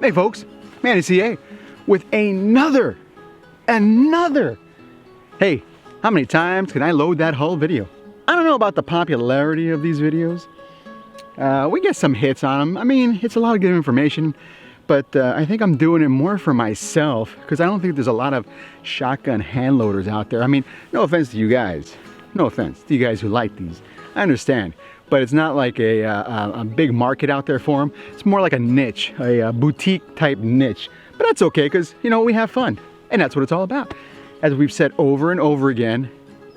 Hey folks, Manny CA with another. Hey, how many times can I load that whole video? I don't know about the popularity of these videos. We get some hits on them. I mean, it's a lot of good information, but I think I'm doing it more for myself because I don't think there's a lot of shotgun hand loaders out there. I mean, no offense to you guys. No offense to you guys who like these. I understand. But it's not like a big market out there for them. It's more like a niche, a boutique type niche. But that's okay because, you know, we have fun. And that's what it's all about. As we've said over and over again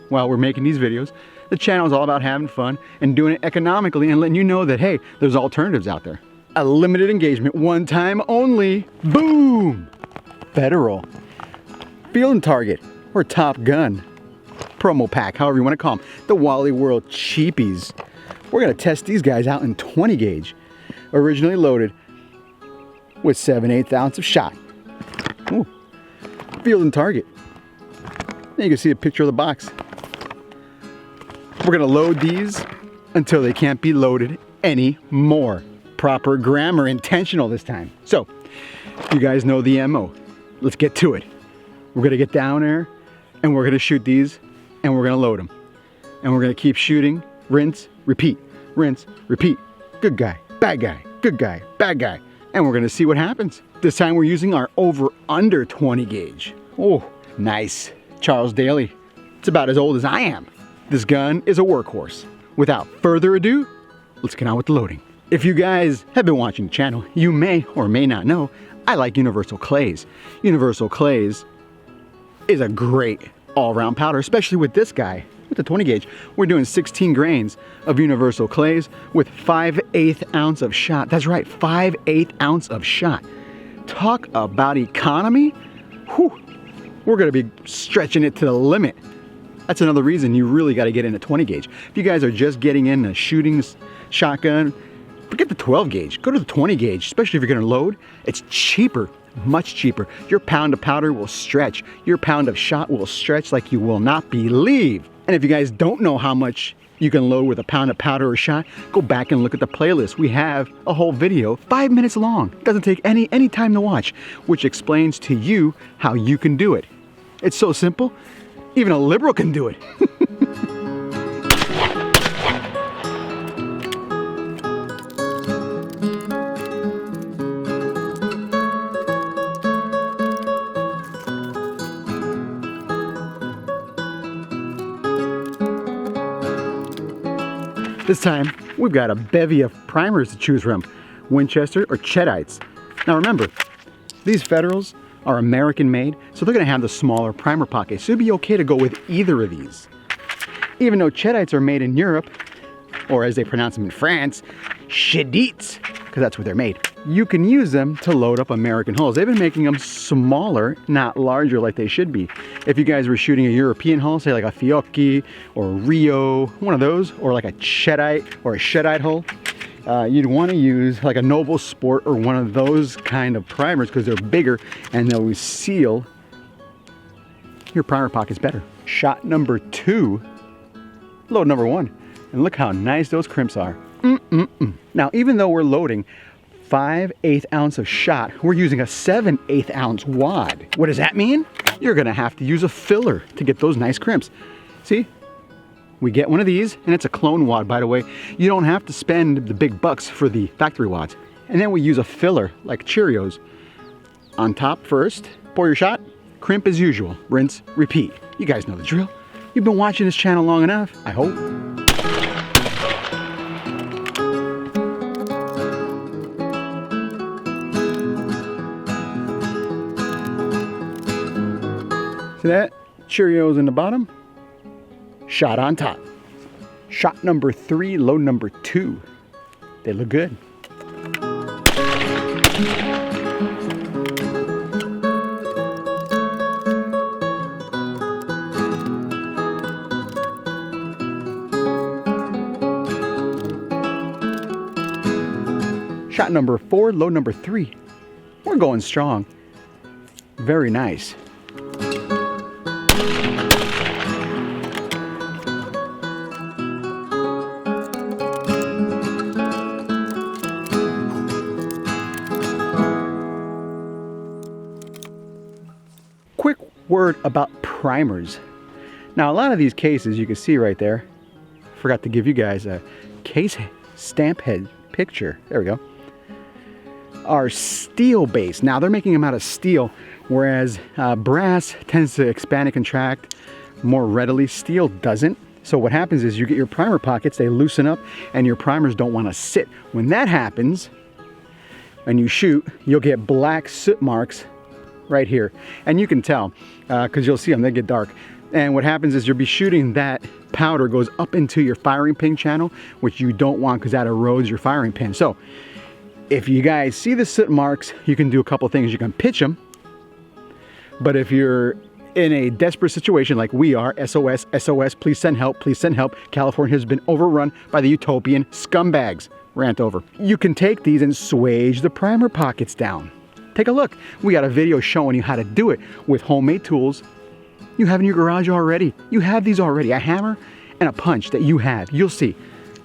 while we're making these videos, the channel is all about having fun and doing it economically and letting you know that, hey, there's alternatives out there. A limited engagement, one time only, boom! Federal, Field and Target, or Top Gun, promo pack, however you want to call them, the Wally World cheapies. We're gonna test these guys out in 20 gauge, originally loaded with 7/8 ounce of shot. Ooh. Field and Target. There you can see a picture of the box. We're gonna load these until they can't be loaded anymore. Proper grammar, intentional this time. So, you guys know the MO. Let's get to it. We're gonna get down there and we're gonna shoot these and we're gonna load them. And we're gonna keep shooting, rinse, repeat, rinse, repeat. Good guy, bad guy, good guy, bad guy. And we're gonna see what happens. This time we're using our over-under 20 gauge. Oh, nice. Charles Daly. It's about as old as I am. This gun is a workhorse. Without further ado, let's get on with the loading. If you guys have been watching the channel, you may or may not know, I like Universal Clays. Universal Clays is a great all-round powder, especially with this guy. With the 20 gauge, we're doing 16 grains of Universal Clays with 5/8 ounce of shot. That's right, 5/8 ounce of shot. Talk about economy. Whew. We're gonna be stretching it to the limit. That's another reason you really gotta get into 20 gauge. If you guys are just getting into shooting shotgun, forget the 12 gauge, go to the 20 gauge, especially if you're gonna load. It's cheaper, much cheaper. Your pound of powder will stretch. Your pound of shot will stretch like you will not believe. And if you guys don't know how much you can load with a pound of powder or shot, go back and look at the playlist. We have a whole video, 5 minutes long. It doesn't take any time to watch, which explains to you how you can do it. It's so simple, even a liberal can do it. This time, we've got a bevy of primers to choose from, Winchester or Chedites. Now remember, these Federals are American made, so they're gonna have the smaller primer pocket, so it'd be okay to go with either of these. Even though Chedites are made in Europe, or as they pronounce them in France, Chedites, because that's where they're made. You can use them to load up American hulls. They've been making them smaller, not larger like they should be. If you guys were shooting a European hull, say like a Fiocchi or Rio, one of those, or like a Chedite or a Chedite hull, you'd want to use like a Noble Sport or one of those kind of primers because they're bigger and they'll seal your primer pockets better. Shot number 2, load number 1, and look how nice those crimps are. Now, even though we're loading 5/8 ounce of shot, we're using a 7/8 ounce wad. What does that mean? You're gonna have to use a filler to get those nice crimps. See? We get one of these, and it's a clone wad, by the way. You don't have to spend the big bucks for the factory wads. And then we use a filler, like Cheerios. On top first, pour your shot, crimp as usual, rinse, repeat. You guys know the drill. You've been watching this channel long enough, I hope. See that? Cheerios in the bottom, shot on top. Shot number 3, load number 2. They look good. Shot number 4, load number 3. We're going strong. Very nice. word about primers. Now, a lot of these cases, you can see right there, forgot to give you guys a case stamp head picture. There we go. Are steel based. Now, they're making them out of steel, whereas brass tends to expand and contract more readily. Steel doesn't. So what happens is you get your primer pockets, they loosen up, and your primers don't want to sit. When that happens, and you shoot, you'll get black soot marks right here. And you can tell, because you'll see them, they get dark. And what happens is you'll be shooting, that powder goes up into your firing pin channel, which you don't want because that erodes your firing pin. So if you guys see the soot marks, you can do a couple things. You can pitch them, but if you're in a desperate situation like we are, SOS, SOS, please send help, please send help. California has been overrun by the utopian scumbags. Rant over. You can take these and swage the primer pockets down. Take a look. We got a video showing you how to do it with homemade tools you have in your garage already. You have these already, a hammer and a punch that you have. You'll see.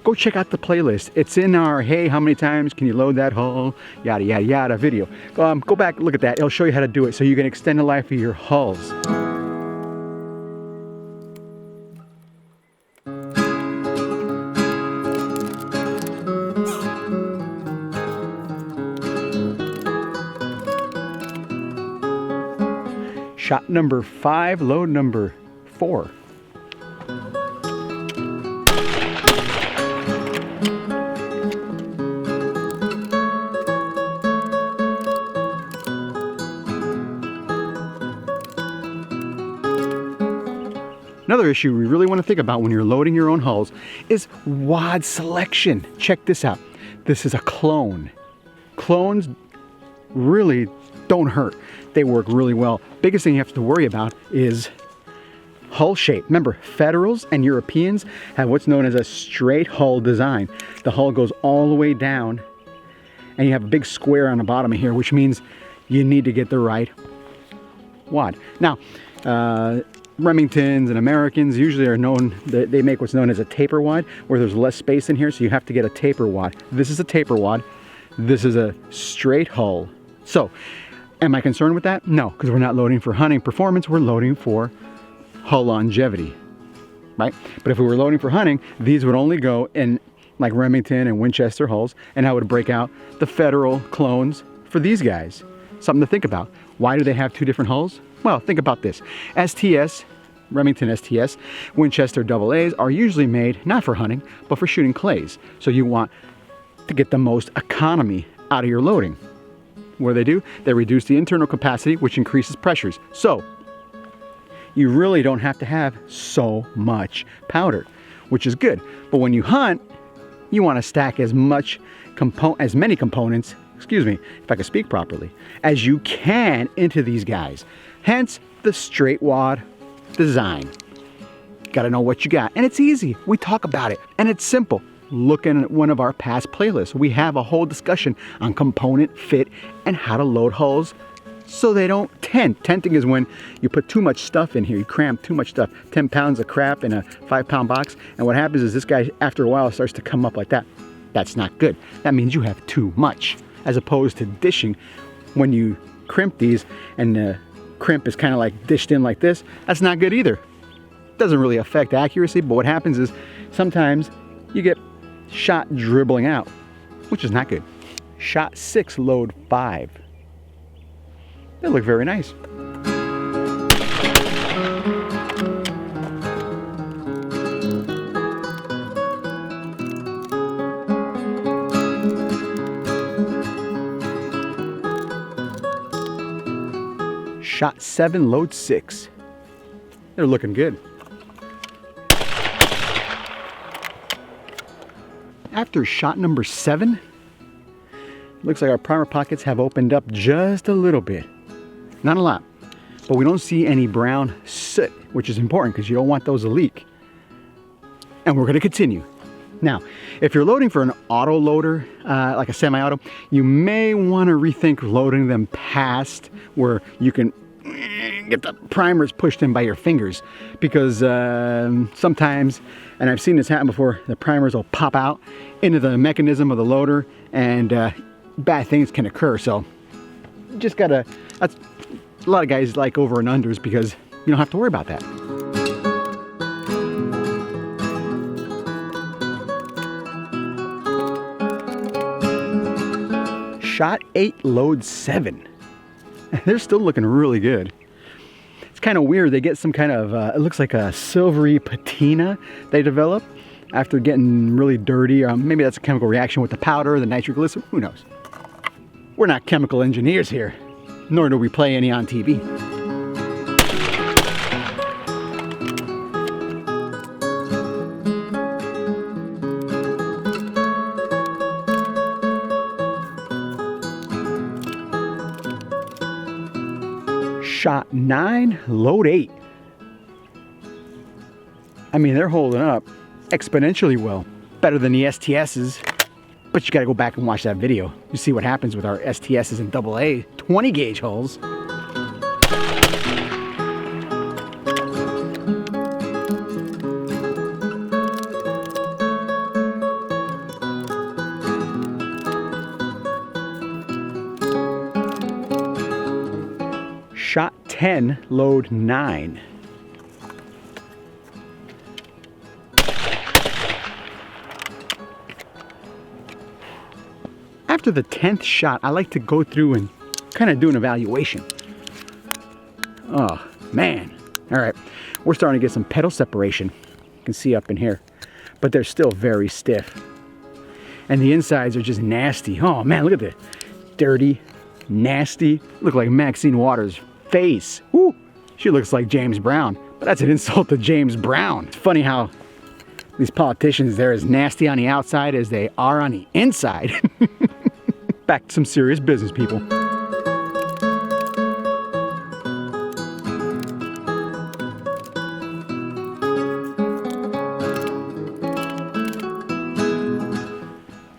Go check out the playlist. It's in our, hey, how many times can you load that hull? Yada, yada, yada video. Go back, look at that. It'll show you how to do it so you can extend the life of your hulls. Shot number 5, load number 4. Another issue we really want to think about when you're loading your own hulls is wad selection. Check this out. This is a clone. Clones really don't hurt. They work really well. Biggest thing you have to worry about is hull shape. Remember, Federals and Europeans have what's known as a straight hull design. The hull goes all the way down and you have a big square on the bottom of here, which means you need to get the right wad. Now, Remingtons and Americans usually are known, they make what's known as a taper wad, where there's less space in here, so you have to get a taper wad. This is a taper wad. This is a straight hull. So, am I concerned with that? No, because we're not loading for hunting performance, we're loading for hull longevity, right? But if we were loading for hunting, these would only go in like Remington and Winchester hulls, and I would break out the Federal clones for these guys. Something to think about. Why do they have two different hulls? Well, think about this. STS, Remington STS, Winchester AA's are usually made not for hunting, but for shooting clays. So you want to get the most economy out of your loading. What do? They reduce the internal capacity, which increases pressures. So you really don't have to have so much powder, which is good. But when you hunt, you want to stack as many components, excuse me, if I could speak properly, as you can into these guys. Hence the straight wad design. Got to know what you got. And it's easy. We talk about it. And it's simple. Look at one of our past playlists. We have a whole discussion on component fit and how to load hulls so they don't tent. Tenting is when you put too much stuff in here. You cram too much stuff. 10 pounds of crap in a 5-pound box. And what happens is this guy, after a while, starts to come up like that. That's not good. That means you have too much. As opposed to dishing, when you crimp these and the crimp is kind of like dished in like this, that's not good either. Doesn't really affect accuracy, but what happens is sometimes you get shot dribbling out, which is not good. Shot 6, load 5. They look very nice. Shot 7, load 6. They're looking good. After shot number 7, looks like our primer pockets have opened up just a little bit. Not a lot, but we don't see any brown soot, which is important because you don't want those to leak. And we're going to continue. Now, if you're loading for an auto loader, like a semi-auto, you may want to rethink loading them past where you can get the primers pushed in by your fingers, because sometimes, and I've seen this happen before, the primers will pop out into the mechanism of the loader and bad things can occur. So just gotta, that's a lot of guys like over and unders because you don't have to worry about that. Shot 8, load 7. They're still looking really good. It's kind of weird. They get some kind of, it looks like a silvery patina they develop after getting really dirty. Maybe that's a chemical reaction with the powder, the nitroglycerin, who knows. We're not chemical engineers here, nor do we play any on TV. Shot 9, load 8. I mean, they're holding up exponentially well. Better than the STSs. But you gotta go back and watch that video. You see what happens with our STSs and AA 20 gauge holes. Shot 10, load 9. After the 10th shot, I like to go through and kind of do an evaluation. Oh, man. All right, we're starting to get some petal separation. You can see up in here, but they're still very stiff. And the insides are just nasty. Oh man, look at the dirty, nasty. Look like Maxine Waters' face. Woo! She looks like James Brown, but that's an insult to James Brown. It's funny how these politicians, they're as nasty on the outside as they are on the inside. Back to some serious business, people.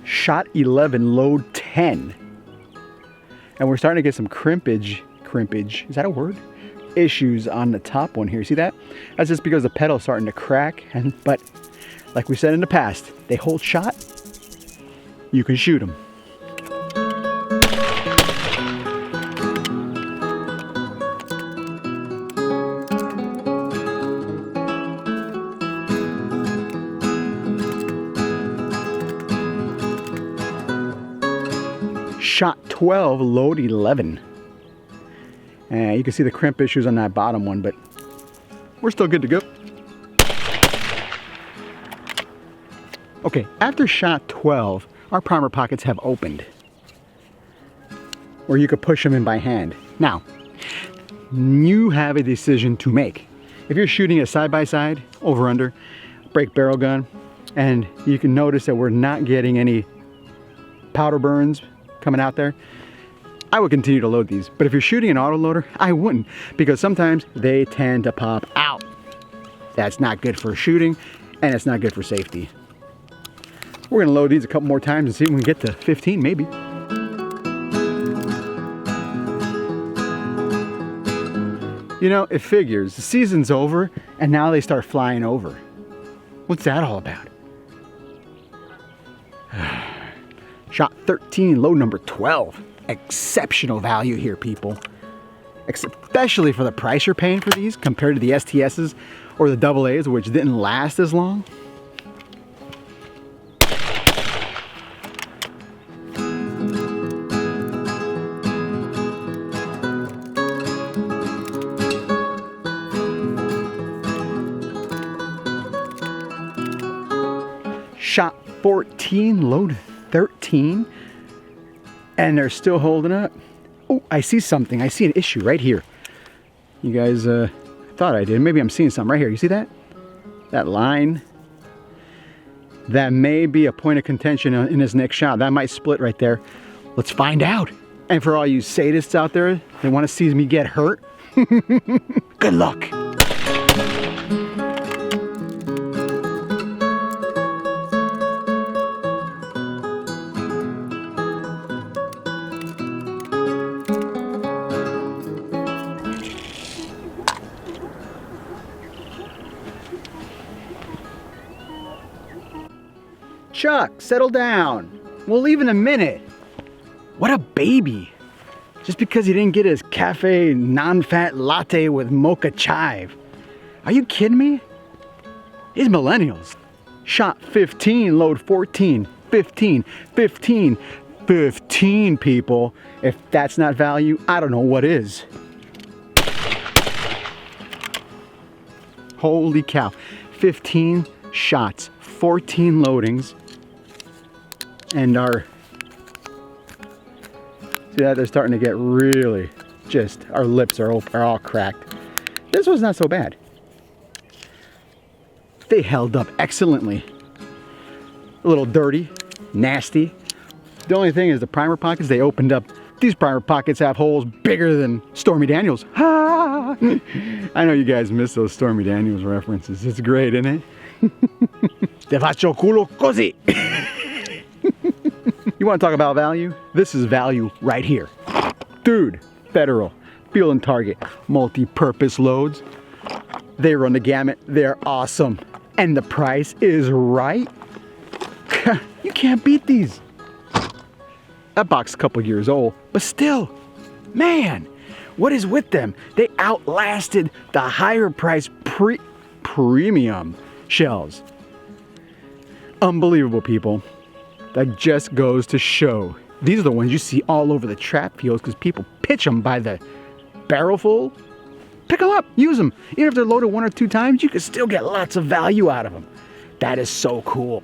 Shot 11, load 10. And we're starting to get some crimpage, is that a word? Issues on the top one here. See that? That's just because the petal's starting to crack. But like we said in the past, they hold shot, you can shoot them. Shot 12, load 11. You can see the crimp issues on that bottom one, but we're still good to go. Okay, after shot 12, our primer pockets have opened, where you could push them in by hand. Now, you have a decision to make. If you're shooting a side-by-side, over-under, break barrel gun, and you can notice that we're not getting any powder burns coming out there, I would continue to load these. But if you're shooting an autoloader, I wouldn't, because sometimes they tend to pop out. That's not good for shooting, and it's not good for safety. We're gonna load these a couple more times and see if we can get to 15 maybe. You know, it figures. The season's over, and now they start flying over. What's that all about? Shot 13, load number 12. Exceptional value here, people. Especially for the price you're paying for these compared to the STSs or the AAs, which didn't last as long. Shot 14, load 13. And they're still holding up. Oh, I see something. I see an issue right here. You guys thought I did. Maybe I'm seeing something right here. You see that? That line? That may be a point of contention in this next shot. That might split right there. Let's find out. And for all you sadists out there that want to see me get hurt, good luck. Chuck, settle down. We'll leave in a minute. What a baby. just because he didn't get his cafe non-fat latte with mocha chive. Are you kidding me? These millennials. Shot 15, load 14, 15, 15, 15 people. If that's not value, I don't know what is. Holy cow. 15 shots, 14 loadings, and see that they're starting to get really, just, our lips are all cracked. This was not so bad. They held up excellently. A little dirty, nasty. The only thing is the primer pockets, they opened up. These primer pockets have holes bigger than Stormy Daniels. Ha! I know you guys miss those Stormy Daniels references. It's great, isn't it? Te faccio culo così. You want to talk about value? This is value right here. Dude, Federal, Field and Target, multi-purpose loads. They run the gamut. They're awesome. And the price is right. You can't beat these. That box is a couple years old, but still, man, what is with them? They outlasted the higher price premium shells. Unbelievable, people. That just goes to show. These are the ones you see all over the trap fields because people pitch them by the barrel full. Pick them up, use them. Even if they're loaded 1 or 2 times, you can still get lots of value out of them. That is so cool.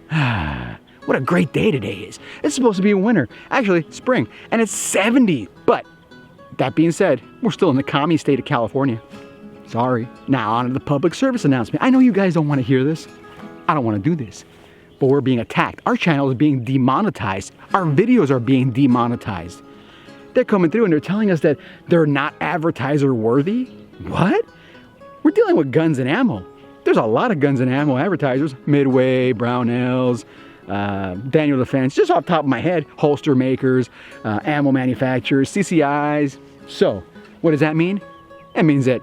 What a great day today is. It's supposed to be winter, actually spring, and it's 70. But that being said, we're still in the commie state of California. Sorry. Now on to the public service announcement. I know you guys don't want to hear this. I don't want to do this. But we're being attacked. Our channel is being demonetized. Our videos are being demonetized. They're coming through and they're telling us that they're not advertiser worthy. What? We're dealing with guns and ammo. There's a lot of guns and ammo advertisers. Midway, Brownells, Daniel Defense, just off the top of my head, holster makers, ammo manufacturers, CCIs. So, what does that mean? It means that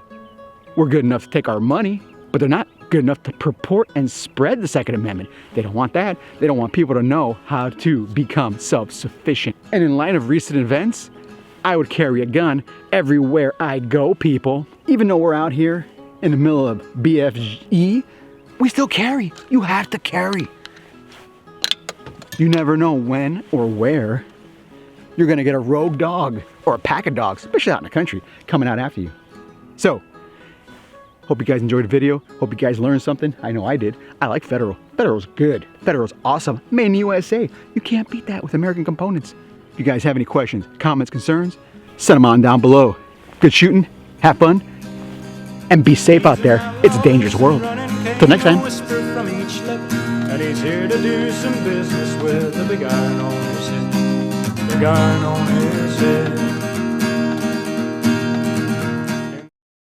we're good enough to take our money, but they're not good enough to purport and spread the Second Amendment. They don't want that. They don't want people to know how to become self-sufficient. And in light of recent events, I would carry a gun everywhere I go, people. Even though we're out here in the middle of BFE, we still carry. You have to carry. You never know when or where you're gonna get a rogue dog or a pack of dogs, especially out in the country, coming out after you. So, hope you guys enjoyed the video. Hope you guys learned something. I know I did. I like Federal. Federal's good. Federal's awesome. Made in the USA. You can't beat that with American components. If you guys have any questions, comments, concerns, send them on down below. Good shooting, have fun, and be safe out there. It's a dangerous world. Till next time. And he's here to do some business with the big iron on his head. Big iron on his head.